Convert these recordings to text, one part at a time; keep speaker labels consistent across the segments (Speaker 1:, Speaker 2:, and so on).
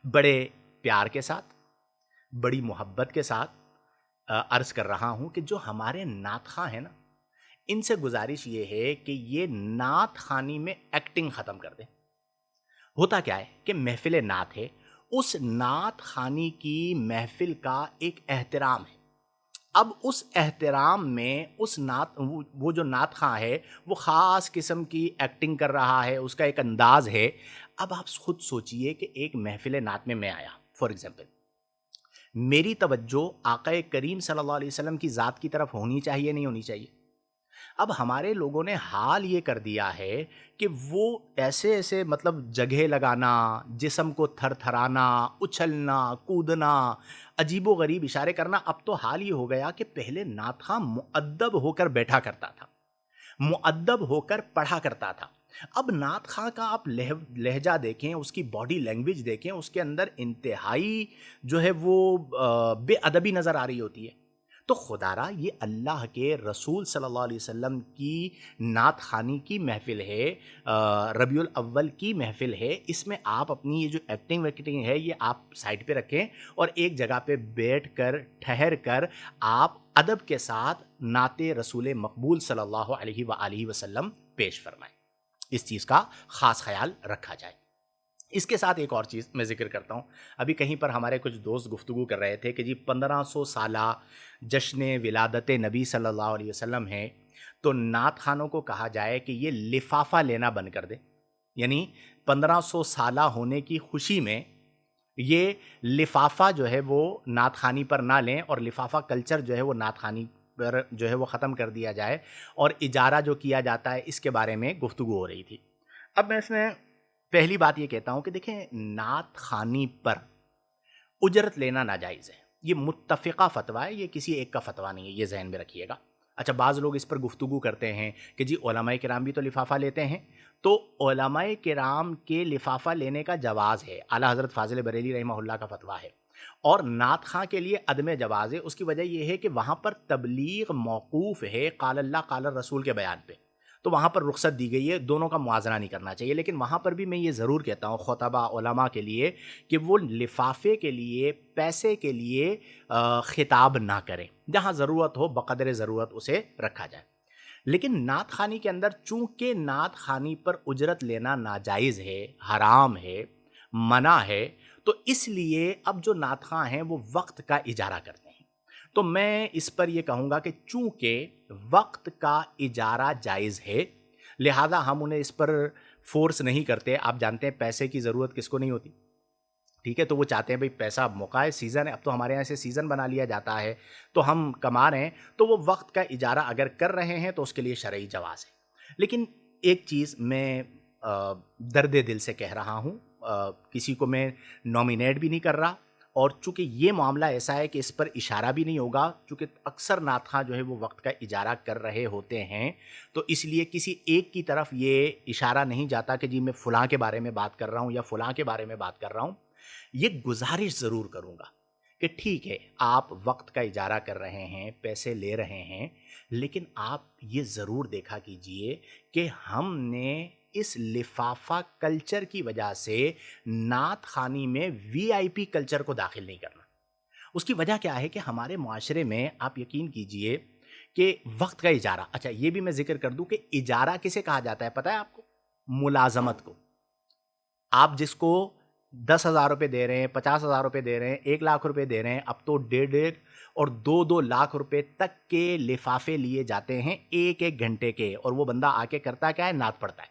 Speaker 1: بڑے پیار کے ساتھ، بڑی محبت کے ساتھ عرض کر رہا ہوں کہ جو ہمارے نعت خواں ہیں نا، ان سے گزارش یہ ہے کہ یہ نعت خوانی میں ایکٹنگ ختم کر دیں۔ ہوتا کیا ہے کہ محفل نعت ہے، اس نعت خوانی کی محفل کا ایک احترام ہے۔ اب اس احترام میں اس نعت وہ جو نعت خواں ہے وہ خاص قسم کی ایکٹنگ کر رہا ہے، اس کا ایک انداز ہے۔ اب آپ خود سوچئے کہ ایک محفل نعت میں آیا، فار ایگزامپل میری توجہ آقا کریم صلی اللہ علیہ وسلم کی ذات کی طرف ہونی چاہیے نہیں ہونی چاہیے؟ اب ہمارے لوگوں نے حال یہ کر دیا ہے کہ وہ ایسے ایسے مطلب جگہ لگانا، جسم کو تھر تھرانا، اچھلنا کودنا، عجیب و غریب اشارے کرنا۔ اب تو حال یہ ہو گیا کہ پہلے نعت خواں مؤدب ہو کر بیٹھا کرتا تھا، مؤدب ہو کر پڑھا کرتا تھا۔ اب نعت خواں کا آپ لہجہ دیکھیں، اس کی باڈی لینگویج دیکھیں، اس کے اندر انتہائی جو ہے وہ بے ادبی نظر آ رہی ہوتی ہے۔ تو خدا را یہ اللہ کے رسول صلی اللہ علیہ وسلم کی نعت خوانی کی محفل ہے، ربیع الاول کی محفل ہے۔ اس میں آپ اپنی یہ جو ایکٹنگ ویکٹنگ ہے یہ آپ سائڈ پہ رکھیں اور ایک جگہ پہ بیٹھ کر ٹھہر کر آپ ادب کے ساتھ نعت رسول مقبول صلی اللہ علیہ وآلہ وسلم پیش فرمائیں۔ اس چیز کا خاص خیال رکھا جائے۔ اس کے ساتھ ایک اور چیز میں ذکر کرتا ہوں۔ ابھی کہیں پر ہمارے کچھ دوست گفتگو کر رہے تھے کہ جی 1500 سالہ جشن ولادت نبی صلی اللہ علیہ وسلم ہے، تو نعت خوانوں کو کہا جائے کہ یہ لفافہ لینا بند کر دے، یعنی 1500 سالہ ہونے کی خوشی میں یہ لفافہ جو ہے وہ نعت خوانی پر نہ لیں، اور لفافہ کلچر جو ہے وہ نعت خوانی پر جو ہے وہ ختم کر دیا جائے، اور اجارہ جو کیا جاتا ہے اس کے بارے میں گفتگو ہو رہی تھی۔ اب میں اس میں پہلی بات یہ کہتا ہوں کہ دیکھیں، نعت خوانی پر اجرت لینا ناجائز ہے۔ یہ متفقہ فتویٰ ہے، یہ کسی ایک کا فتویٰ نہیں ہے، یہ ذہن میں رکھیے گا۔ اچھا، بعض لوگ اس پر گفتگو کرتے ہیں کہ جی علماء کرام بھی تو لفافہ لیتے ہیں، تو علماء کرام کے لفافہ لینے کا جواز ہے، اعلیٰ حضرت فاضل بریلوی رحمہ اللہ کا فتویٰ ہے، اور نعت خواں کے لیے عدم جواز ہے۔ اس کی وجہ یہ ہے کہ وہاں پر تبلیغ موقوف ہے قال اللہ قال رسول کے بیان پہ، تو وہاں پر رخصت دی گئی ہے، دونوں کا موازنہ نہیں کرنا چاہیے۔ لیکن وہاں پر بھی میں یہ ضرور کہتا ہوں خطبہ علماء کے لیے کہ وہ لفافے کے لیے، پیسے کے لیے خطاب نہ کریں، جہاں ضرورت ہو بقدر ضرورت اسے رکھا جائے۔ لیکن نعت خوانی کے اندر چونکہ نعت خوانی پر اجرت لینا ناجائز ہے، حرام ہے، منع ہے، تو اس لیے اب جو نعت خواں ہیں وہ وقت کا اجارہ کرتے ہیں۔ تو میں اس پر یہ کہوں گا کہ چونکہ وقت کا اجارہ جائز ہے، لہذا ہم انہیں اس پر فورس نہیں کرتے۔ آپ جانتے ہیں پیسے کی ضرورت کس کو نہیں ہوتی، ٹھیک ہے؟ تو وہ چاہتے ہیں بھئی پیسہ، موقع ہے، سیزن ہے، اب تو ہمارے یہاں سے سیزن بنا لیا جاتا ہے، تو ہم کما رہے ہیں، تو وہ وقت کا اجارہ اگر کر رہے ہیں تو اس کے لیے شرعی جواز ہے۔ لیکن ایک چیز میں درد دل سے کہہ رہا ہوں، کسی کو میں نومینیٹ بھی نہیں کر رہا، اور چونکہ یہ معاملہ ایسا ہے کہ اس پر اشارہ بھی نہیں ہوگا، چونکہ اکثر نعت خواں جو ہے وہ وقت کا اجارہ کر رہے ہوتے ہیں، تو اس لیے کسی ایک کی طرف یہ اشارہ نہیں جاتا کہ جی میں فلاں کے بارے میں بات کر رہا ہوں یا فلاں کے بارے میں بات کر رہا ہوں۔ یہ گزارش ضرور کروں گا کہ ٹھیک ہے، آپ وقت کا اجارہ کر رہے ہیں، پیسے لے رہے ہیں، لیکن آپ یہ ضرور دیکھا کیجئے کہ ہم نے اس لفافہ کلچر کی وجہ سے نعت خوانی میں وی آئی پی کلچر کو داخل نہیں کرنا۔ اس کی وجہ کیا ہے کہ ہمارے معاشرے میں آپ یقین کیجئے کہ وقت کا اجارہ، اچھا یہ بھی میں ذکر کر دوں کہ اجارہ کسے کہا جاتا ہے پتہ ہے آپ کو؟ ملازمت کو۔ آپ جس کو 10,000 روپے دے رہے ہیں، 50,000 روپے دے رہے ہیں، 1,00,000 روپے دے رہے ہیں، اب تو 1.5 اور 2 لاکھ روپے تک کے لفافے لیے جاتے ہیں ایک ایک گھنٹے کے، اور وہ بندہ آ کے کرتا کیا ہے؟ نعت پڑھتا ہے۔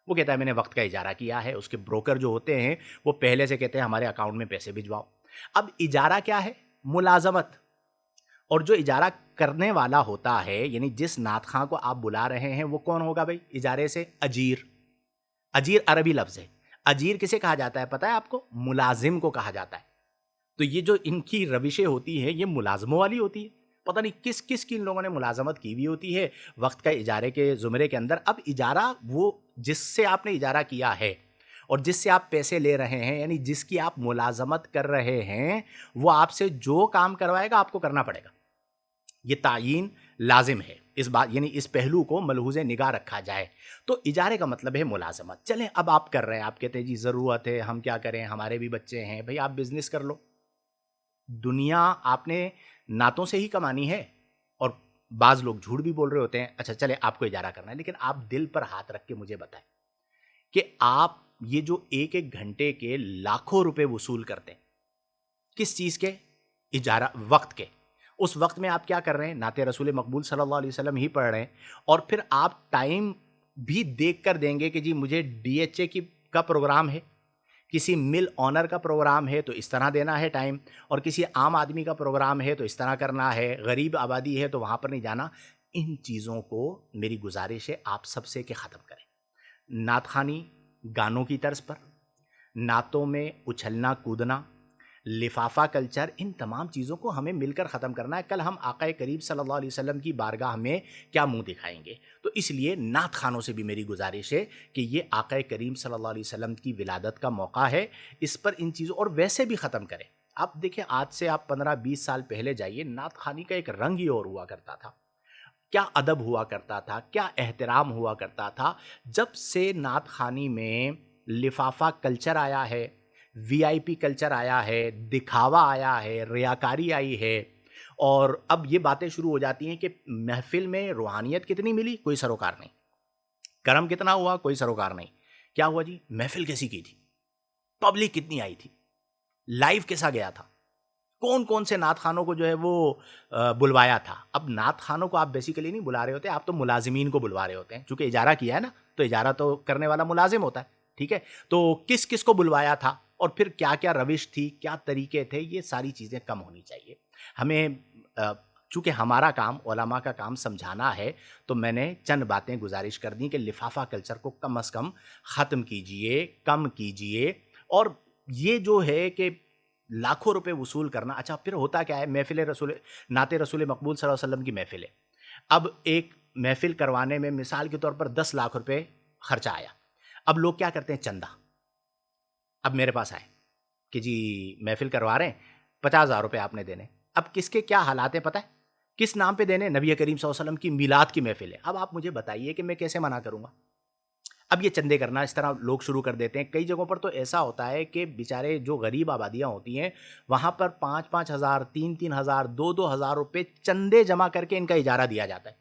Speaker 1: وہ کہتا ہے میں نے وقت کا اجارہ کیا ہے۔ اس کے بروکر جو ہوتے ہیں وہ پہلے سے کہتے ہیں ہمارے اکاؤنٹ میں پیسے بھجواؤ۔ اب اجارہ کیا ہے؟ ملازمت۔ اور جو اجارہ کرنے والا ہوتا ہے، یعنی جس نعت خواں کو آپ بلا رہے ہیں، وہ کون ہوگا بھائی اجارے سے؟ اجیر۔ اجیر عربی لفظ ہے۔ اجیر کسے کہا جاتا ہے پتہ ہے آپ کو؟ ملازم کو کہا جاتا ہے۔ تو یہ جو ان کی روشیں ہوتی ہیں یہ ملازموں والی ہوتی ہے۔ پتہ نہیں کس کس کی ان لوگوں نے ملازمت کی ہوئی ہوتی ہے وقت کا اجارے کے زمرے کے اندر۔ اب اجارہ وہ جس سے آپ نے اجارہ کیا ہے اور جس سے آپ پیسے لے رہے ہیں، یعنی جس کی آپ ملازمت کر رہے ہیں، وہ آپ سے جو کام کروائے گا آپ کو کرنا پڑے گا۔ یہ تعیین لازم ہے، اس بات یعنی اس پہلو کو ملحوظ نگاہ رکھا جائے۔ تو اجارے کا مطلب ہے ملازمت۔ چلیں اب آپ کر رہے ہیں، آپ کہتے ہیں جی ضرورت ہے، ہم کیا کریں، ہمارے بھی بچے ہیں، بھئی آپ بزنس کر لو۔ دنیا آپ نے نعتوں سے ہی کمانی ہے، اور بعض لوگ جھوٹ بھی بول رہے ہوتے ہیں۔ اچھا چلے آپ کو اجارہ کرنا ہے، لیکن آپ دل پر ہاتھ رکھ کے مجھے بتائیں کہ آپ یہ جو ایک ایک گھنٹے کے لاکھوں روپے وصول کرتے ہیں، کس چیز کے؟ اجارہ، وقت کے۔ اس وقت میں آپ کیا کر رہے ہیں؟ نعت رسول مقبول صلی اللہ علیہ وسلم ہی پڑھ رہے ہیں، اور پھر آپ ٹائم بھی دیکھ کر دیں گے کہ جی مجھے ڈی ایچ اے کا پروگرام ہے، کسی مل آنر کا پروگرام ہے تو اس طرح دینا ہے ٹائم، اور کسی عام آدمی کا پروگرام ہے تو اس طرح کرنا ہے، غریب آبادی ہے تو وہاں پر نہیں جانا۔ ان چیزوں کو میری گزارش ہے آپ سب سے کہ ختم کریں۔ نعت خوانی گانوں کی طرز پر، نعتوں میں اچھلنا کودنا، لفافہ کلچر، ان تمام چیزوں کو ہمیں مل کر ختم کرنا ہے۔ کل ہم آقا کریم صلی اللہ علیہ وسلم کی بارگاہ میں کیا منہ دکھائیں گے؟ تو اس لیے نعت خوانوں سے بھی میری گزارش ہے کہ یہ آقا کریم صلی اللہ علیہ وسلم کی ولادت کا موقع ہے، اس پر ان چیزوں، اور ویسے بھی ختم کریں۔ آپ دیکھیں آج سے آپ 15-20 سال پہلے جائیے، نعت خوانی کا ایک رنگ ہی اور ہوا کرتا تھا، کیا ادب ہوا کرتا تھا، کیا احترام ہوا کرتا تھا۔ جب سے نعت خوانی میں لفافہ کلچر آیا ہے، وی آئی پی کلچر آیا ہے، دکھاوا آیا ہے، ریاکاری آئی ہے، اور اب یہ باتیں شروع ہو جاتی ہیں کہ محفل میں روحانیت کتنی ملی، کوئی سروکار نہیں، کرم کتنا ہوا، کوئی سروکار نہیں۔ کیا ہوا جی؟ محفل کیسی کی تھی، پبلک کتنی آئی تھی، لائیو کیسا گیا تھا، کون کون سے نعت خوانوں کو جو ہے وہ بلوایا تھا۔ اب نعت خوانوں کو آپ بیسیکلی نہیں بلا رہے ہوتے، آپ تو ملازمین کو بلوا رہے ہوتے ہیں، چونکہ اجارہ کیا ہے نا، تو اجارہ تو کرنے والا ملازم ہوتا ہے، ٹھیک ہے؟ تو کس کس کو بلوایا تھا، اور پھر کیا کیا روش تھی، کیا طریقے تھے، یہ ساری چیزیں کم ہونی چاہیے۔ ہمیں چونکہ ہمارا کام علماء کا کام سمجھانا ہے، تو میں نے چند باتیں گزارش کر دیں کہ لفافہ کلچر کو کم از کم ختم کیجئے، کم کیجئے۔ اور یہ جو ہے کہ لاکھوں روپے وصول کرنا، اچھا پھر ہوتا کیا ہے؟ محفل رسول، نعت رسول مقبول صلی اللہ علیہ وسلم کی محفل ہے، اب ایک محفل کروانے میں مثال کے طور پر 10 لاکھ روپے خرچہ آیا۔ اب لوگ کیا کرتے ہیں؟ چندہ۔ اب میرے پاس آئے کہ جی محفل کروا رہے ہیں، 50,000 روپے آپ نے دینے۔ اب کس کے کیا حالات ہیں پتہ ہے؟ کس نام پہ دینے؟ نبی کریم صلی اللہ علیہ وسلم کی میلاد کی محفل ہے۔ اب آپ مجھے بتائیے کہ میں کیسے منع کروں گا؟ اب یہ چندے کرنا اس طرح لوگ شروع کر دیتے ہیں۔ کئی جگہوں پر تو ایسا ہوتا ہے کہ بیچارے جو غریب آبادیاں ہوتی ہیں، وہاں پر 5,000 3,000 2,000 روپے چندے جمع کر کے ان کا اجارہ دیا جاتا ہے،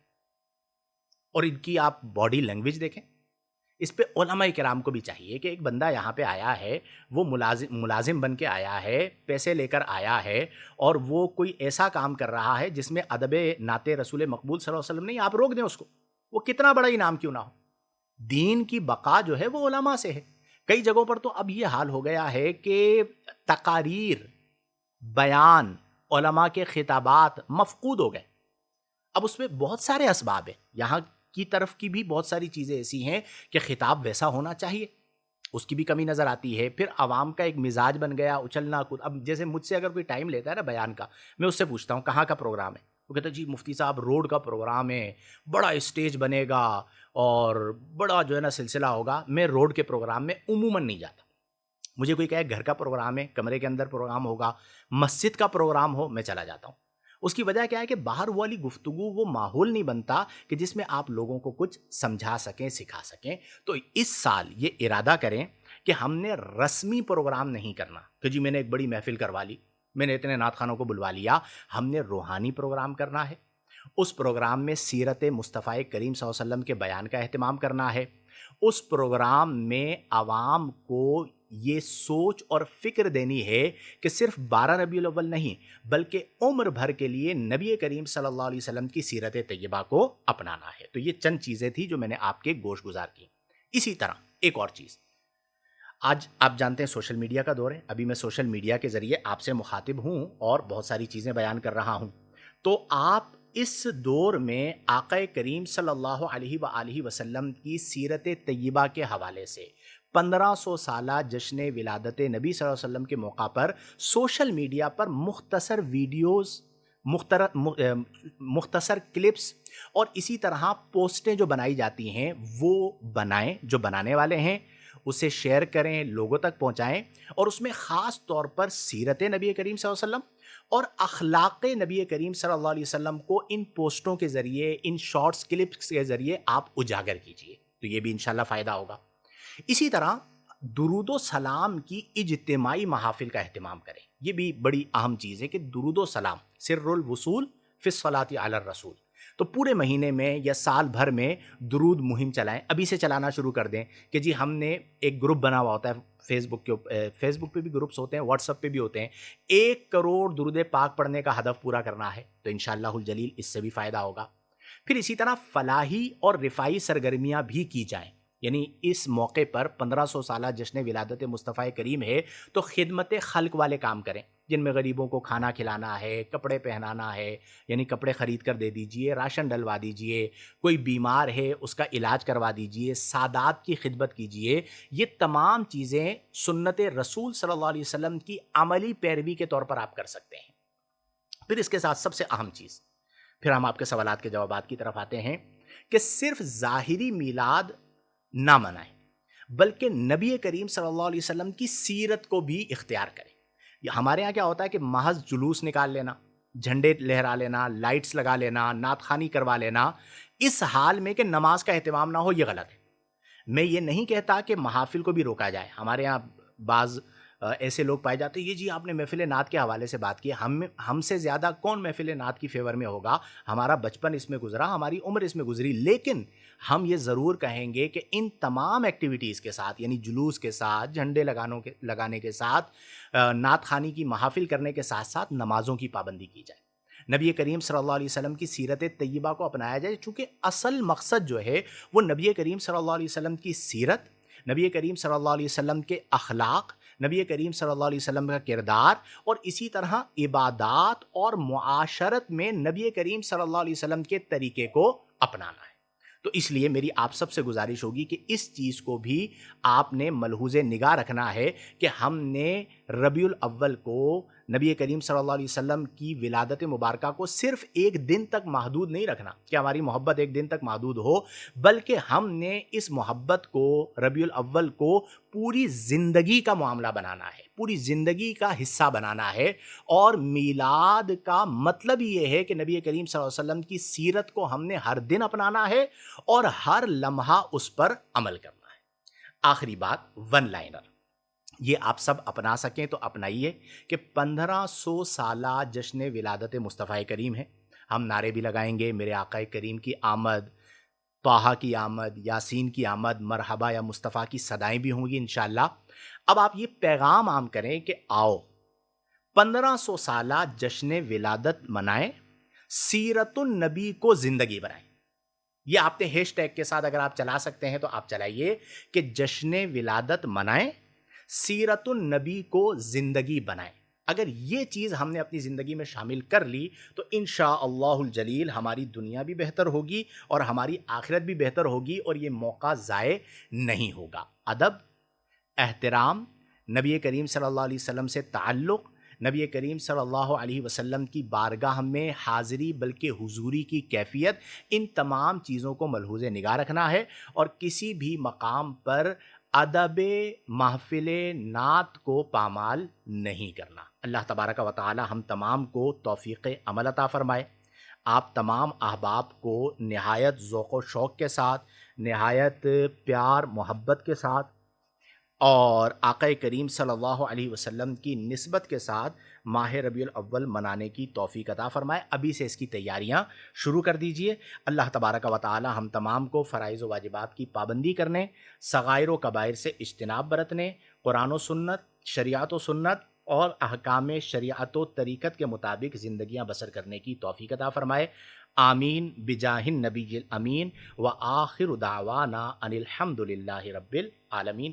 Speaker 1: اور ان کی آپ باڈی لینگویج دیکھیں۔ اس پہ علماء کرام کو بھی چاہیے کہ ایک بندہ یہاں پہ آیا ہے، وہ ملازم بن کے آیا ہے، پیسے لے کر آیا ہے، اور وہ کوئی ایسا کام کر رہا ہے جس میں ادب نعت رسول مقبول صلی اللہ علیہ وسلم نہیں، آپ روک دیں اس کو، وہ کتنا بڑا انعام کیوں نہ ہو۔ دین کی بقا جو ہے وہ علماء سے ہے۔ کئی جگہوں پر تو اب یہ حال ہو گیا ہے کہ تقاریر، بیان، علماء کے خطابات مفقود ہو گئے۔ اب اس میں بہت سارے اسباب ہیں، یہاں کی طرف کی بھی بہت ساری چیزیں ایسی ہیں کہ خطاب ویسا ہونا چاہیے، اس کی بھی کمی نظر آتی ہے۔ پھر عوام کا ایک مزاج بن گیا اچھلنا کود۔ اب جیسے مجھ سے اگر کوئی ٹائم لیتا ہے نا بیان کا، میں اس سے پوچھتا ہوں کہاں کا پروگرام ہے، وہ کہتا ہے جی مفتی صاحب روڈ کا پروگرام ہے، بڑا اسٹیج بنے گا اور بڑا جو ہے نا سلسلہ ہوگا۔ میں روڈ کے پروگرام میں عموماً نہیں جاتا۔ مجھے کوئی کہے گھر کا پروگرام ہے، کمرے کے اندر پروگرام ہوگا، مسجد کا پروگرام ہو، میں چلا جاتا ہوں۔ اس کی وجہ کیا ہے کہ باہر والی گفتگو، وہ ماحول نہیں بنتا کہ جس میں آپ لوگوں کو کچھ سمجھا سکیں، سکھا سکیں۔ تو اس سال یہ ارادہ کریں کہ ہم نے رسمی پروگرام نہیں کرنا کہ جی میں نے ایک بڑی محفل کروا لی، میں نے اتنے نعت خوانوں کو بلوا لیا۔ ہم نے روحانی پروگرام کرنا ہے۔ اس پروگرام میں سیرت مصطفیٰ کریم صلی اللہ علیہ وسلم کے بیان کا اہتمام کرنا ہے۔ اس پروگرام میں عوام کو یہ سوچ اور فکر دینی ہے کہ صرف 12 ربیع الاول نہیں بلکہ عمر بھر کے لیے نبی کریم صلی اللہ علیہ وسلم کی سیرت طیبہ کو اپنانا ہے۔ تو یہ چند چیزیں تھیں جو میں نے آپ کے گوش گزار کی۔ اسی طرح ایک اور چیز، آج آپ جانتے ہیں سوشل میڈیا کا دور ہے، ابھی میں سوشل میڈیا کے ذریعے آپ سے مخاطب ہوں اور بہت ساری چیزیں بیان کر رہا ہوں۔ تو آپ اس دور میں آقا کریم صلی اللہ علیہ وآلہ وسلم کی سیرت طیبہ کے حوالے سے 1500 سالہ جشن ولادت نبی صلی اللہ علیہ وسلم کے موقع پر سوشل میڈیا پر مختصر ویڈیوز، مختصر کلپس اور اسی طرح پوسٹیں جو بنائی جاتی ہیں وہ بنائیں، جو بنانے والے ہیں اسے شیئر کریں، لوگوں تک پہنچائیں، اور اس میں خاص طور پر سیرت نبی کریم صلی اللہ علیہ وسلم اور اخلاق نبی کریم صلی اللہ علیہ وسلم کو ان پوسٹوں کے ذریعے، ان شارٹس کلپس کے ذریعے آپ اجاگر کیجئے، تو یہ بھی انشاءاللہ فائدہ ہوگا۔ اسی طرح درود و سلام کی اجتماعی محافل کا اہتمام کریں، یہ بھی بڑی اہم چیز ہے کہ درود و سلام سر الوصول فی الصلاۃ علی الرسول، تو پورے مہینے میں یا سال بھر میں درود مہم چلائیں، ابھی سے چلانا شروع کر دیں کہ جی ہم نے ایک گروپ بنا ہوا ہوتا ہے فیس بک پہ بھی گروپس ہوتے ہیں، واٹس ایپ پہ بھی ہوتے ہیں، 1 کروڑ درود پاک پڑھنے کا ہدف پورا کرنا ہے، تو انشاءاللہ الجلیل اس سے بھی فائدہ ہوگا۔ پھر اسی طرح فلاحی اور رفاعی سرگرمیاں بھی کی جائیں، یعنی اس موقع پر 1500 سالہ جشن ولادت مصطفیٰ کریم ہے تو خدمت خلق والے کام کریں، جن میں غریبوں کو کھانا کھلانا ہے، کپڑے پہنانا ہے، یعنی کپڑے خرید کر دے دیجئے، راشن ڈلوا دیجئے، کوئی بیمار ہے اس کا علاج کروا دیجئے، سادات کی خدمت کیجئے۔ یہ تمام چیزیں سنت رسول صلی اللہ علیہ وسلم کی عملی پیروی کے طور پر آپ کر سکتے ہیں۔ پھر اس کے ساتھ سب سے اہم چیز، پھر ہم آپ کے سوالات کے جوابات کی طرف آتے ہیں، کہ صرف ظاہری میلاد نہ منائیں بلکہ نبی کریم صلی اللہ علیہ وسلم کی سیرت کو بھی اختیار کریں۔ ہمارے ہاں کیا ہوتا ہے کہ محض جلوس نکال لینا، جھنڈے لہرا لینا، لائٹس لگا لینا، نعت خوانی کروا لینا، اس حال میں کہ نماز کا اہتمام نہ ہو، یہ غلط ہے۔ میں یہ نہیں کہتا کہ محافل کو بھی روکا جائے، ہمارے ہاں بعض ایسے لوگ پائے جاتے ہیں، یہ جی آپ نے محفل نعت کے حوالے سے بات کی، ہم سے زیادہ کون محفل نعت کی فیور میں ہوگا، ہمارا بچپن اس میں گزرا، ہماری عمر اس میں گزری، لیکن ہم یہ ضرور کہیں گے کہ ان تمام ایکٹیویٹیز کے ساتھ، یعنی جلوس کے ساتھ، جھنڈے لگانے کے ساتھ، نعت خوانی کی محافل کرنے کے ساتھ ساتھ نمازوں کی پابندی کی جائے، نبی کریم صلی اللہ علیہ وسلم کی سیرت طیبہ کو اپنایا جائے، چونکہ اصل مقصد جو ہے وہ نبی کریم صلی اللہ علیہ وسلم کی سیرت، نبی کریم صلی اللہ علیہ وسلم کے اخلاق، نبی کریم صلی اللہ علیہ وسلم کا کردار، اور اسی طرح عبادات اور معاشرت میں نبی کریم صلی اللہ علیہ وسلم کے طریقے کو اپنانا ہے۔ تو اس لیے میری آپ سب سے گزارش ہوگی کہ اس چیز کو بھی آپ نے ملحوظ نگاہ رکھنا ہے کہ ہم نے ربیع الاول کو نبی کریم صلی اللہ علیہ وسلم کی ولادت مبارکہ کو صرف ایک دن تک محدود نہیں رکھنا کہ ہماری محبت ایک دن تک محدود ہو، بلکہ ہم نے اس محبت کو، ربیع الاول کو، پوری زندگی کا معاملہ بنانا ہے، پوری زندگی کا حصہ بنانا ہے، اور میلاد کا مطلب یہ ہے کہ نبی کریم صلی اللہ علیہ وسلم کی سیرت کو ہم نے ہر دن اپنانا ہے اور ہر لمحہ اس پر عمل کرنا ہے۔ آخری بات، ون لائنر، یہ آپ سب اپنا سکیں تو اپنائیے کہ 1500 سالہ جشن ولادت مصطفیٰ کریم ہے، ہم نعرے بھی لگائیں گے، میرے آقا کریم کی آمد، طٰہٰ کی آمد، یاسین کی آمد، مرحبا یا مصطفیٰ کی صدائیں بھی ہوں گی انشاءاللہ۔ اب آپ یہ پیغام عام کریں کہ آؤ 1500 سالہ جشن ولادت منائیں، سیرت النبی کو زندگی بنائیں۔ یہ آپ نے ہیش ٹیگ کے ساتھ اگر آپ چلا سکتے ہیں تو آپ چلائیے کہ جشن ولادت منائیں، سیرت النبی کو زندگی بنائیں۔ اگر یہ چیز ہم نے اپنی زندگی میں شامل کر لی تو انشاءاللہ الجلیل ہماری دنیا بھی بہتر ہوگی اور ہماری آخرت بھی بہتر ہوگی، اور یہ موقع ضائع نہیں ہوگا۔ ادب، احترام، نبی کریم صلی اللہ علیہ وسلم سے تعلق، نبی کریم صلی اللہ علیہ وسلم کی بارگاہ میں حاضری بلکہ حضوری کی کیفیت، ان تمام چیزوں کو ملحوظ نگاہ رکھنا ہے، اور کسی بھی مقام پر ادب محفل نعت کو پامال نہیں کرنا۔ اللہ تبارک و تعالی ہم تمام کو توفیق عمل عطا فرمائے، آپ تمام احباب کو نہایت ذوق و شوق کے ساتھ، نہایت پیار محبت کے ساتھ، اور آقا کریم صلی اللہ علیہ وسلم کی نسبت کے ساتھ ماہ ربیع الاول منانے کی توفیق عطا فرمائے۔ ابھی سے اس کی تیاریاں شروع کر دیجئے۔ اللہ تبارک و تعالی ہم تمام کو فرائض و واجبات کی پابندی کرنے، صغائر و کبائر سے اجتناب برتنے، قرآن و سنت، شریعت و سنت اور احکام شریعت و طریقت کے مطابق زندگیاں بسر کرنے کی توفیق عطا فرمائے۔ آمین بجاہ النبی الامین، وآخر دعوانا ان الحمد للہ رب العالمین۔